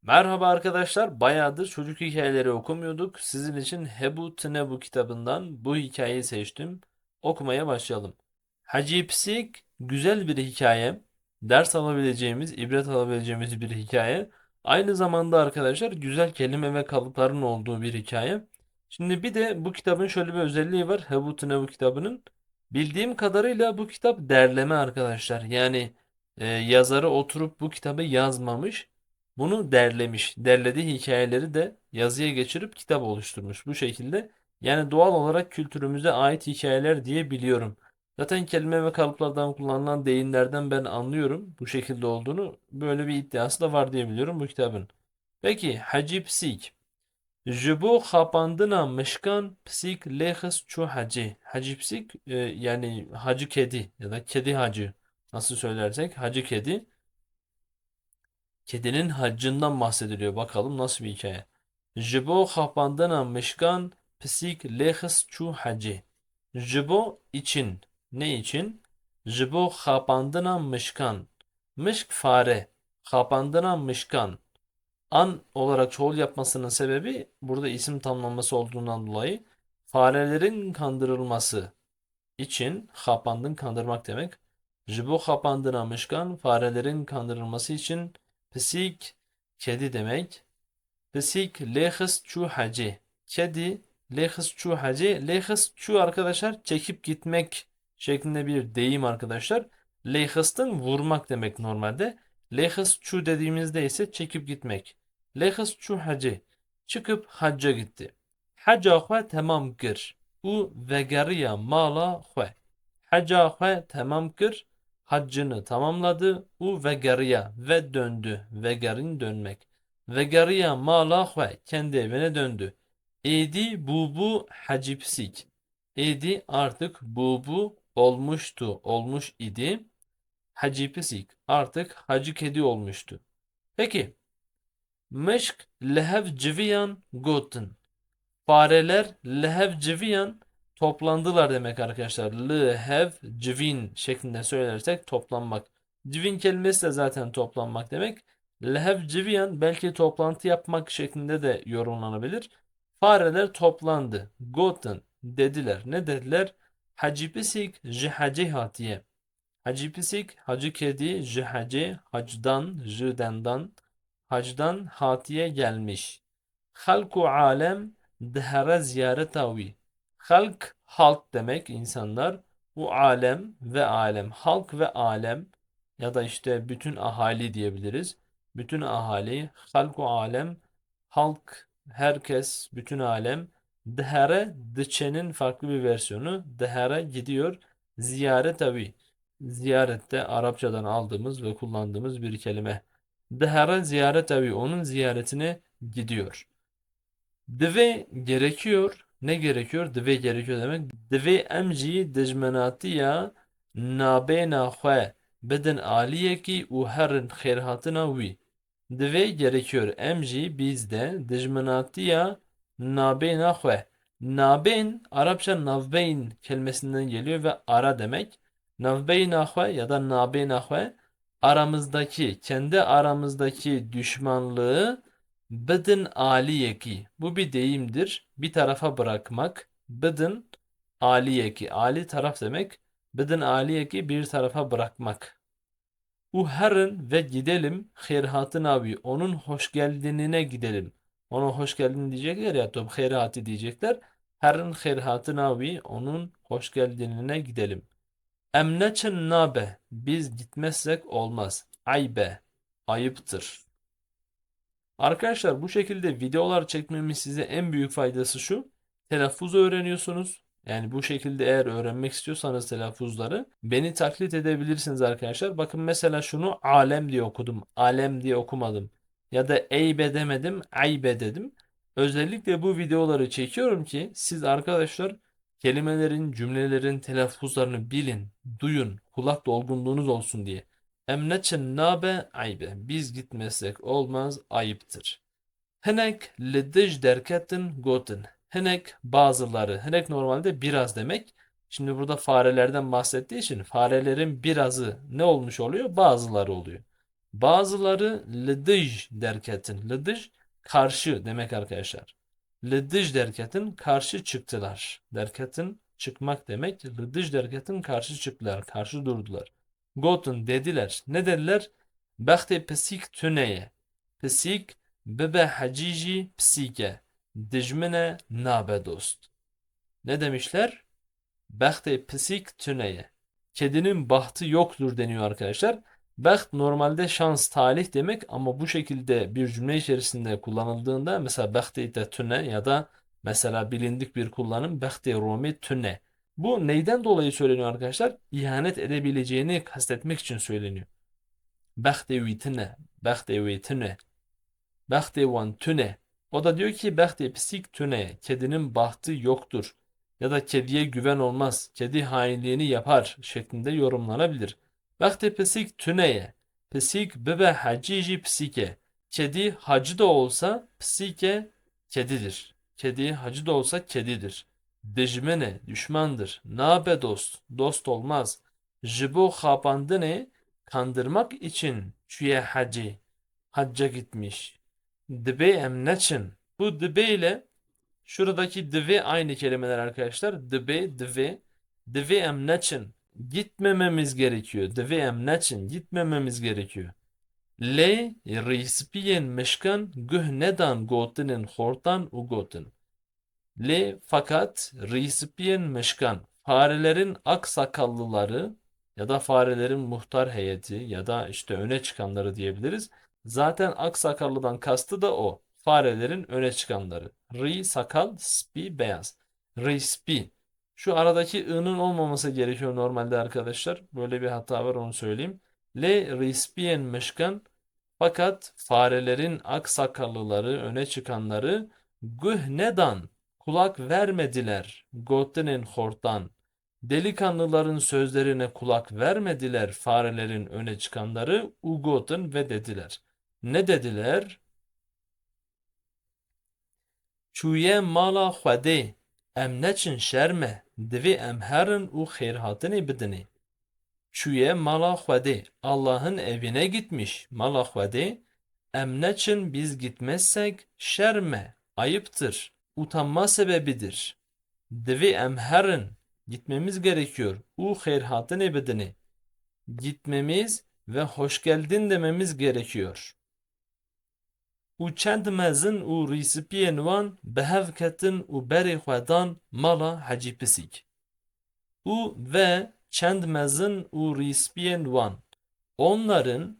Merhaba arkadaşlar. Bayağıdır çocuk hikayeleri okumuyorduk. Sizin için Hebu Tnebu kitabından bu hikayeyi seçtim. Okumaya başlayalım. Hacı Psik güzel bir hikaye. Ders alabileceğimiz, ibret alabileceğimiz bir hikaye. Aynı zamanda arkadaşlar güzel kelime ve kalıpların olduğu bir hikaye. Şimdi bir de bu kitabın şöyle bir özelliği var. Hebu Tnebu kitabının. Bildiğim kadarıyla bu kitap derleme arkadaşlar. Yani yazarı oturup bu kitabı yazmamış. Bunu derlemiş. Derlediği hikayeleri de yazıya geçirip kitap oluşturmuş. Bu şekilde yani doğal olarak kültürümüze ait hikayeler diye biliyorum. Zaten kelime ve kalıplardan kullanılan deyimlerden ben anlıyorum bu şekilde olduğunu. Böyle bir iddiası da var diye biliyorum bu kitabın. Peki Hacı Psik. Jibo xapandına mışkan psik lehis çu hacı. Hacı Psik yani hacı kedi ya da kedi hacı nasıl söylersek hacı kedi. Kedinin haccından bahsediliyor. Bakalım nasıl bir hikaye. Jibo xapandına mışkan psik lehis çu hacı. Jibo için. Ne için? Jibo xapandına mışkan. Mışk fare. Xapandına mışkan. An olarak çoğul yapmasının sebebi burada isim tamlaması olduğundan dolayı farelerin kandırılması için kapandın kandırmak demek. Jibo kapandına mışkan farelerin kandırılması için pisik kedi demek. Pisik lehis çu hacı. Kedi lehis çu hacı. Lehis çu arkadaşlar çekip gitmek şeklinde bir deyim arkadaşlar. Lehis'ten vurmak demek normalde. Lehis çu dediğimizde ise çekip gitmek. Lehis çu hacı. Çıkıp hacca gitti. Hacca xwe tamam kir. U vegeriya mala xwe. Hacca xwe tamam kir. Haccını tamamladı. U vegeriya ve döndü. Vegerin dönmek. Vegeriya mala xwe kendi evine döndü. Edi bubu hacipsik. Edi artık bubu olmuştu. Olmuş idi. Hacipsik artık hacı kedi olmuştu. Peki. Mışk lehev civiyan gotin. Fareler lehev civiyan toplandılar demek arkadaşlar. Lehev civin şeklinde söylersek toplanmak. Civin kelimesi de zaten toplanmak demek. Lehev civiyan belki toplantı yapmak şeklinde de yorumlanabilir. Fareler toplandı. Goten dediler. Ne dediler? Hacipisik jihaci hatiye. Hacipisik hacı kedi jihaci hacdan jüdendan hacdan hatiye gelmiş. Halku alem dehara ziyaretavi. Halk halk demek insanlar. Bu alem ve alem. Halk ve alem ya da işte bütün ahali diyebiliriz. Bütün ahali, halku alem, halk, herkes, bütün alem. Dehare, dıçenin farklı bir versiyonu. Dehare gidiyor. Ziyaret tabi. Ziyarette Arapçadan aldığımız ve kullandığımız bir kelime. Dehara ziyaret tabi. Onun ziyaretine gidiyor. Dve gerekiyor. Ne gerekiyor? Dve gerekiyor demek. Dve emci dejmenatiya nabena xwe bidin aliyeki u herin khairhatına wi. Dve gerekiyor. Emci bizde dejmenatiya nabena xwe. Naben Arapça navbeyn kelimesinden geliyor ve ara demek. Navbeyna xwe ya da nabena xwe aramızdaki, kendi aramızdaki düşmanlığı Bıdın aliyeki. Bu bir deyimdir. Bir tarafa bırakmak. Bıdın aliyeki. Ali taraf demek. Bıdın aliyeki bir tarafa bırakmak. Uharın ve gidelim hayratın abi. Onun hoş geldinine gidelim. Ona hoş geldin diyecekler ya. Top hayratı diyecekler. Herın hayratın abi. Onun hoş geldinine gidelim. Emneçin nabe. Biz gitmezsek olmaz. Aybe. Ayıptır. Arkadaşlar bu şekilde videolar çekmemin size en büyük faydası şu. Telaffuz öğreniyorsunuz. Yani bu şekilde eğer öğrenmek istiyorsanız telaffuzları beni taklit edebilirsiniz arkadaşlar. Bakın mesela şunu alem diye okudum. Alem diye okumadım. Ya da eybe demedim. Aybe dedim. Özellikle bu videoları çekiyorum ki siz arkadaşlar kelimelerin, cümlelerin telaffuzlarını bilin, duyun, kulak dolgunluğunuz olsun diye. Emneçin nabe aybe. Biz gitmezsek olmaz ayıptır. Henek lidij derketin gotin. Henek bazıları. Henek normalde biraz demek. Şimdi burada farelerden bahsettiği için farelerin birazı ne olmuş oluyor? Bazıları oluyor. Bazıları lıdış derketin. Lıdış karşı demek arkadaşlar. Lıdış derketin karşı çıktılar. Derketin çıkmak demek. Lıdış derketin karşı çıktılar. Karşı durdular. Gotun dediler. Ne dediler? Behte pisik tüneye. Pisik bibe hacici psike. Dijmine nabe dost. Ne demişler? Behte pisik tüneye. Kedinin bahtı yoktur deniyor arkadaşlar. Baht normalde şans, talih demek ama bu şekilde bir cümle içerisinde kullanıldığında mesela behte tüne ya da mesela bilindik bir kullanım behte romi tüne. Bu neyden dolayı söyleniyor arkadaşlar? İhanet edebileceğini kastetmek için söyleniyor. Behte vitine, behte vitine. Behti van tüne. O da diyor ki behti pisik tüne. Kedinin bahtı yoktur. Ya da kediye güven olmaz. Kedi hainliğini yapar şeklinde yorumlanabilir. Behti pisik tüneye. Pisik bebe hacici pisike. Kedi hacı da olsa pisike kedidir. Kedi hacı da olsa kedidir. Dejmene düşmandır. Nabe dost. Dost olmaz. Jibo xapandine kandırmak için çüye hacı. Hacca gitmiş. Dibe em neçin. Bu dibe ile şuradaki dibe aynı kelimeler arkadaşlar. Dibe, dibe. Dibe em neçin. Gitmememiz gerekiyor. Dibe em neçin. Gitmememiz gerekiyor. Le rispiyen mişkan güh nedan gotinin hortan u gotin. Le fakat rispiyen mişkan. Farelerin aksakallıları ya da farelerin muhtar heyeti ya da işte öne çıkanları diyebiliriz. Zaten aksakallıdan kastı da o. Farelerin öne çıkanları. Ri sakal, spi beyaz. Rispi. Şu aradaki ı'nın olmaması gerekiyor normalde arkadaşlar. Böyle bir hata var onu söyleyeyim. Le rispiyen mişkan fakat farelerin aksakallıları öne çıkanları gühnedan kulak vermediler. Gottenin hortan. Delikanlıların sözlerine kulak vermediler farelerin öne çıkanları Ugoten ve dediler. Ne dediler? Çuye mala xwedê em neçin şerme divê em herin û xêrhatinê bidinê. Çuye mala xwedê Allah'ın evine gitmiş mala xwedê em neçin biz gitmezsek şerme ayıptır utanma sebebidir. Divê em herin gitmemiz gerekiyor. U xêrhatinê bidinê. Gitmemiz ve hoş geldin dememiz gerekiyor. U çend mezin û rîsipiyên wan bi hev ketin û berê xwe dan mala Hecî Pisîk. U ve çend mezin û rîsipiyên wan. Onların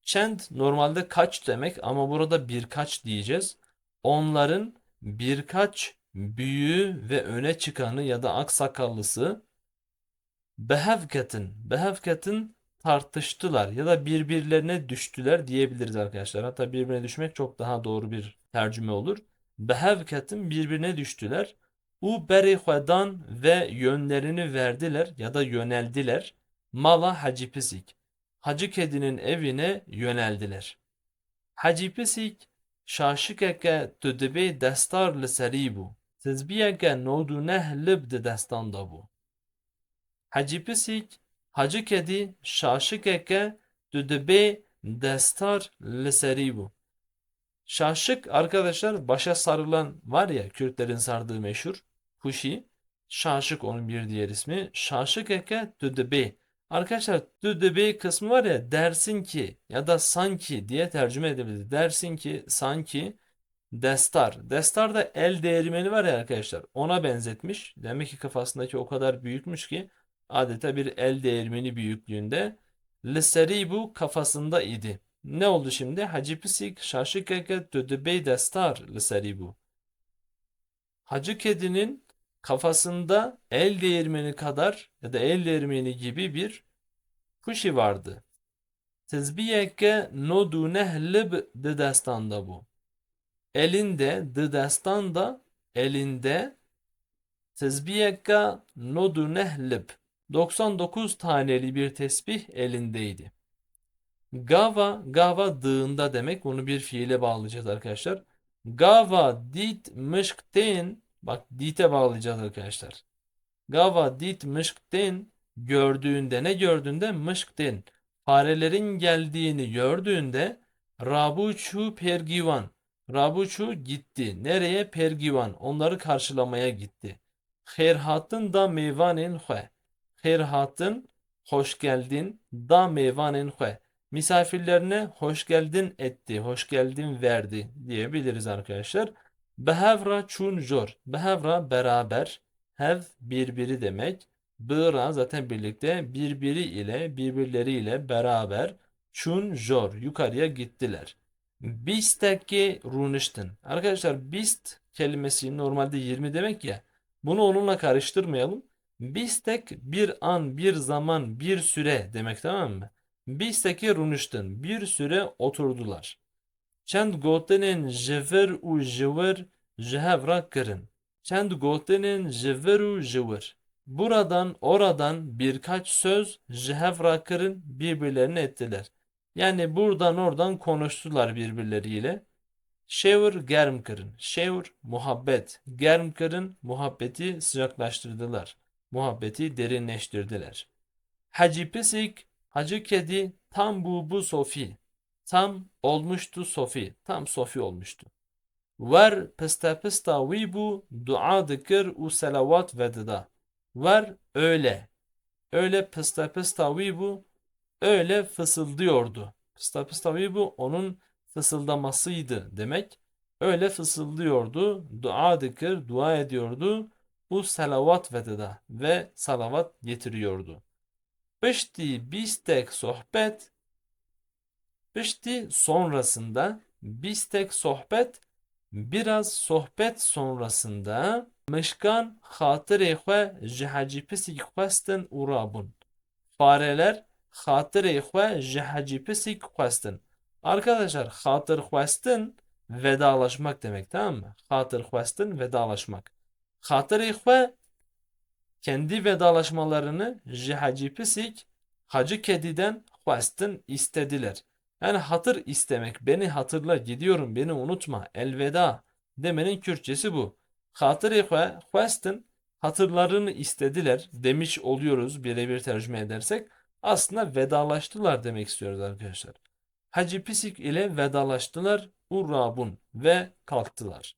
çend normalde kaç demek ama burada birkaç diyeceğiz. Onların birkaç büyüğü ve öne çıkanı ya da aksakallısı behevketin tartıştılar ya da birbirlerine düştüler diyebiliriz arkadaşlar. Hatta birbirine düşmek çok daha doğru bir tercüme olur. Behevketin birbirine düştüler. U berihvedan ve yönlerini verdiler ya da yöneldiler. Mala Hacı Pisik. Hacı kedinin evine yöneldiler. Hacı Pisik şaşıkeke tüdübe destar li serî bû. Tezbiyeke nodu neh lib di destan da bû. Hacı Pisik, Hacı Kedi şaşıkeke düdübe destar liseri bu. Şaşık arkadaşlar başa sarılan var ya Kürtlerin sardığı meşhur kuşi. Şaşık onun bir diğer ismi. Şaşıkeke düdübe. Arkadaşlar düdübe kısmı var ya dersin ki ya da sanki diye tercüme edebiliriz. Dersin ki sanki destar. Destar da el değirmeni var ya arkadaşlar. Ona benzetmiş. Demek ki kafasındaki o kadar büyükmüş ki adeta bir el değirmeni büyüklüğünde. Liseribu kafasında idi. Ne oldu şimdi? Hacı Pisik şaşıkeke dödebey destar liseribu. Hacı kedinin kafasında el değirmeni kadar ya da el değirmeni gibi bir kuşi vardı. Tezbiyeke nodu nehlib de destanda bu. Elinde destan da elinde tezbiyeka nodu nehlib 99 taneli bir tesbih elindeydi. Gava dığında demek. Onu bir fiile bağlayacağız arkadaşlar. Gava dit mışkten bak dite bağlayacağız arkadaşlar. Gava dit mışkten gördüğünde ne gördüğünde mışkten Farelerin geldiğini gördüğünde Rabuçu Pergivan. Rabuçu gitti. Nereye? Pergivan. Onları karşılamaya gitti. Herhatın da meyvanin hue. Herhatın hoş geldin da meyvanin hue. Misafirlerine hoş geldin etti, hoş geldin verdi diyebiliriz arkadaşlar. Behevra çun jor. Behevra beraber. Hev birbiri demek. Bıra zaten birlikte birbiri ile birbirleriyle beraber çun jor yukarıya gittiler. Bisteki runiştin. Arkadaşlar bist kelimesi normalde 20 demek ya. Bunu onunla karıştırmayalım. Bistek bir an, bir zaman, bir süre demek, tamam mı? Bisteki runiştin. Bir süre oturdular. Çend gotenin jever u jever jehevra kırın. Çend gotenin jever u jever. Buradan oradan birkaç söz jehevra kırın birbirlerine ettiler. Yani buradan oradan konuştular birbirleriyle. Şevr germ kırın. Şevr muhabbet. Germ kırın muhabbeti sıcaklaştırdılar. Muhabbeti derinleştirdiler. Hacı Pisik, Hacı Kedi tam bu Sofi. Tam olmuştu Sofi. Tam Sofi olmuştu. Ver pısta pısta bu dua dikir u selavat vedida. Ver öyle. Öyle pısta pısta bu öyle fısıldıyordu. Pısta pısta bu onun fısıldamasıydı demek. Öyle fısıldıyordu. Dua dikir, dua ediyordu. U selavat vedida ve salavat getiriyordu. Pişti bistek sohbet, pişti sonrasında bistek sohbet, biraz sohbet sonrasında mışkan hatırı xwe ji hacî pisîk xwestin û rabûn. Fareler hatırı xwe ji hacî pisîk xwestin. Arkadaşlar hatır xwestin vedalaşmak demek, tamam mı? Hatır xwestin vedalaşmak. Hatırı xwe kendi vedalaşmalarını ji Hacı Pisik Hacı Kedi'den xwestin istediler. Yani hatır istemek, beni hatırla, gidiyorum, beni unutma, elveda demenin Kürtçesi bu. Hatırı xwestin hatırlarını istediler demiş oluyoruz birebir tercüme edersek. Aslında vedalaştılar demek istiyoruz arkadaşlar. Hacı Pisik ile vedalaştılar. Urrabun ve kalktılar.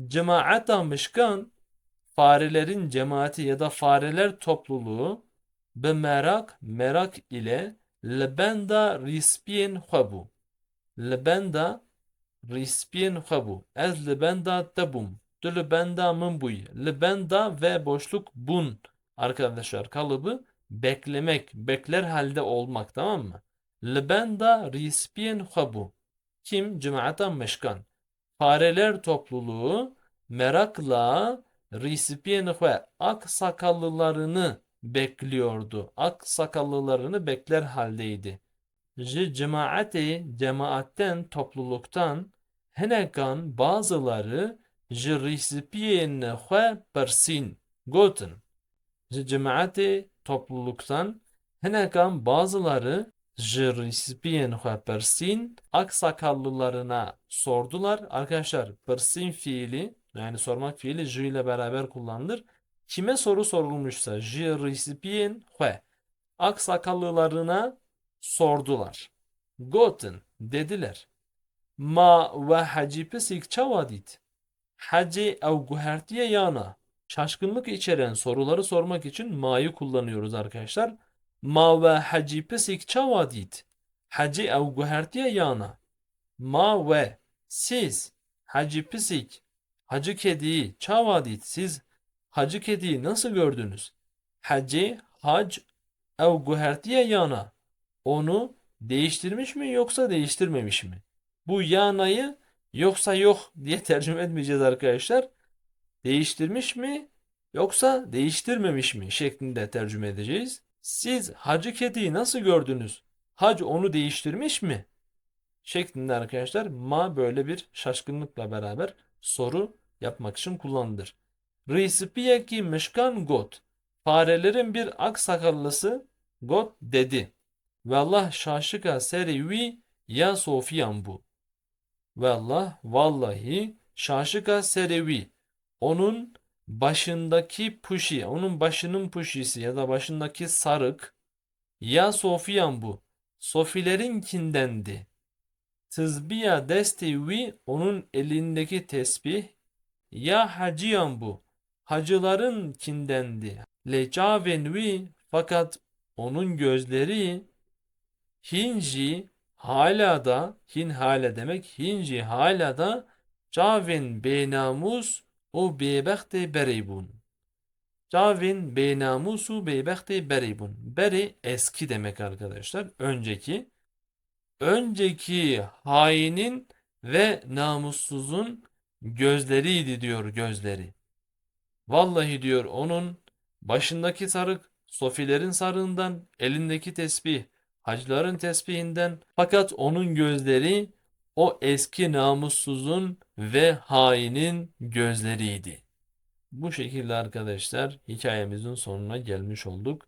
Cemaata mışkan, farelerin cemaati ya da fareler topluluğu be merak ile lebenda rispien xwebu. Lebenda rispien xwebu. Ez lebenda tebum. Tu lebenda min buy. Lebenda ve boşluk bun. Arkadaşlar kalıbı beklemek, bekler halde olmak, tamam mı? Lebenda rispien xwebu. Kim? Cemaatan meşkan. Fareler topluluğu merakla Risipiyenihve ak sakallılarını bekliyordu. Ak sakallılarını bekler haldeydi. Cemaatten topluluktan henekan bazıları risipiyenihve persin gotin. Cemaati topluluktan henekan bazıları risipiyenihve persin aksakallılarına sordular. Arkadaşlar persin fiili, yani sormak fiili j ile beraber kullanılır. Kime soru sorulmuşsa risipiyenihve aksakallılarına sordular. Gotin dediler. Ma ve hacı pisik çavadit. Hacı ev guhertiye yana. Şaşkınlık içeren soruları sormak için ma'yı kullanıyoruz arkadaşlar. Ma ve hacı pisik çavadit. Hacı ev guhertiye yana. Ma ve siz hacı pisik, hacı kediyi çavadit, siz hacı kediyi nasıl gördünüz? Hacı hac ev guhertiye yana. Onu değiştirmiş mi yoksa değiştirmemiş mi? Bu yanayı yoksa yok diye tercüme etmeyeceğiz arkadaşlar. Değiştirmiş mi yoksa değiştirmemiş mi şeklinde tercüme edeceğiz. Siz hacı kediyi nasıl gördünüz? Hac onu değiştirmiş mi? Şeklinde arkadaşlar ma böyle bir şaşkınlıkla beraber soru yapmak için kullanılır. Risipiyeki mişkan got. Farelerin bir aksakallısı got dedi. Ve Allah şaşıka serivi ya sofiyan bu. Ve Allah vallahi şaşıka serevi, onun başındaki puşi, onun başının puşisi ya da başındaki sarık Ya Sofiyan bu. Sofilerinkindendi. Tızbiya desti vi onun elindeki tesbih. Ya Hacıyan bu. Hacılarınkindendi. Lecaven vi fakat onun gözleri Hinci hala da hin hala demek hinci hala da Cavin benamus o bebekte bereybun. Cavin benamusu bebekte bereybun. Beri eski demek arkadaşlar. Önceki. Önceki hainin ve namussuzun gözleriydi diyor gözleri. Vallahi diyor onun başındaki sarık sofilerin sarığından, elindeki tesbih hacıların tesbihinden, fakat onun gözleri o eski namussuzun ve hainin gözleriydi. Bu şekilde arkadaşlar hikayemizin sonuna gelmiş olduk.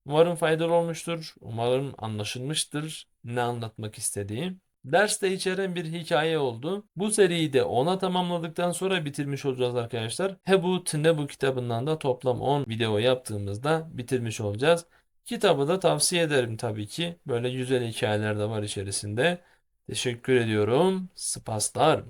Umarım faydalı olmuştur. Umarım anlaşılmıştır ne anlatmak istediğim. Derste içeren bir hikaye oldu. Bu seriyi de 10'a tamamladıktan sonra bitirmiş olacağız arkadaşlar. Hebut ne bu kitabından da toplam 10 video yaptığımızda bitirmiş olacağız. Kitabı da tavsiye ederim tabii ki. Böyle güzel hikayeler de var içerisinde. Teşekkür ediyorum. Spaslar.